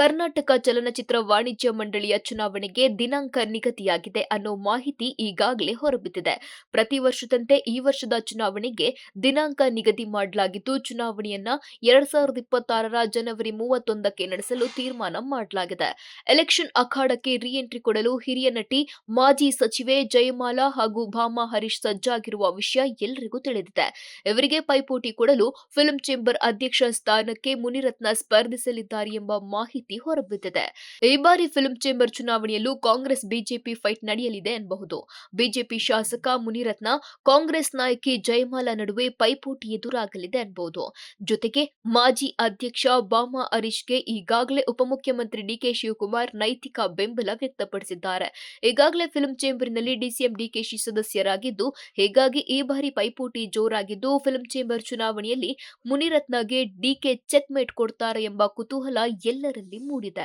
ಕರ್ನಾಟಕ ಚಲನಚಿತ್ರ ವಾಣಿಜ್ಯ ಮಂಡಳಿಯ ಚುನಾವಣೆಗೆ ದಿನಾಂಕ ನಿಗದಿಯಾಗಿದೆ ಅನ್ನೋ ಮಾಹಿತಿ ಈಗಾಗಲೇ ಹೊರಬಿದ್ದಿದೆ. ಪ್ರತಿ ವರ್ಷದಂತೆ ಈ ವರ್ಷದ ಚುನಾವಣೆಗೆ ದಿನಾಂಕ ನಿಗದಿ ಮಾಡಲಾಗಿದ್ದು, ಚುನಾವಣೆಯನ್ನ 2026ರ ಜನವರಿ 31ಕ್ಕೆ ನಡೆಸಲು ತೀರ್ಮಾನ ಮಾಡಲಾಗಿದೆ. ಎಲೆಕ್ಷನ್ ಅಖಾಡಕ್ಕೆ ರೀ ಎಂಟ್ರಿ ಕೊಡಲು ಹಿರಿಯ ನಟಿ, ಮಾಜಿ ಸಚಿವೆ ಜಯಮಾಲಾ ಹಾಗೂ ಭಾಮಾ ಹರೀಶ್ ಸಜ್ಜಾಗಿರುವ ವಿಷಯ ಎಲ್ಲರಿಗೂ ತಿಳಿದಿದೆ. ಇವರಿಗೆ ಪೈಪೋಟಿ ಕೊಡಲು ಫಿಲ್ಮ್ ಚೇಂಬರ್ ಅಧ್ಯಕ್ಷ ಸ್ಥಾನಕ್ಕೆ ಮುನಿರತ್ನ ಸ್ಪರ್ಧಿಸಲಿದ್ದಾರೆ ಎಂಬ ಮಾಹಿತಿ ಹೊರಬಿದ್ದಿದೆ. ಈ ಬಾರಿ ಫಿಲ್ಮ್ ಚೇಂಬರ್ ಚುನಾವಣೆಯಲ್ಲೂ ಕಾಂಗ್ರೆಸ್ ಬಿಜೆಪಿ ಫೈಟ್ ನಡೆಯಲಿದೆ ಎನ್ನಬಹುದು. ಬಿಜೆಪಿ ಶಾಸಕ ಮುನಿರತ್ನ, ಕಾಂಗ್ರೆಸ್ ನಾಯಕಿ ಜಯಮಾಲಾ ನಡುವೆ ಪೈಪೋಟಿ ಎದುರಾಗಲಿದೆ ಎನ್ನಬಹುದು. ಜೊತೆಗೆ ಮಾಜಿ ಅಧ್ಯಕ್ಷ ಭಾಮಾ ಹರೀಶ್ಗೆ ಈಗಾಗಲೇ ಉಪಮುಖ್ಯಮಂತ್ರಿ ಡಿಕೆ ಶಿವಕುಮಾರ್ ನೈತಿಕ ಬೆಂಬಲ ವ್ಯಕ್ತಪಡಿಸಿದ್ದಾರೆ. ಈಗಾಗಲೇ ಫಿಲ್ಮ್ ಚೇಂಬರ್ನಲ್ಲಿ ಡಿಸಿಎಂ ಡಿಕೆಶಿ ಸದಸ್ಯರಾಗಿದ್ದು, ಹೀಗಾಗಿ ಈ ಬಾರಿ ಪೈಪೋಟಿ ಜೋರಾಗಿದ್ದು, ಫಿಲ್ಮ್ ಚೇಂಬರ್ ಚುನಾವಣೆಯಲ್ಲಿ ಮುನಿರತ್ನಗೆ ಡಿಕೆ ಚೆಕ್ ಮೇಟ್ ಕೊಡ್ತಾರೆ ಎಂಬ ಕುತೂಹಲ ಎಲ್ಲರಲ್ಲಿ ಮೂಡಿದೆ.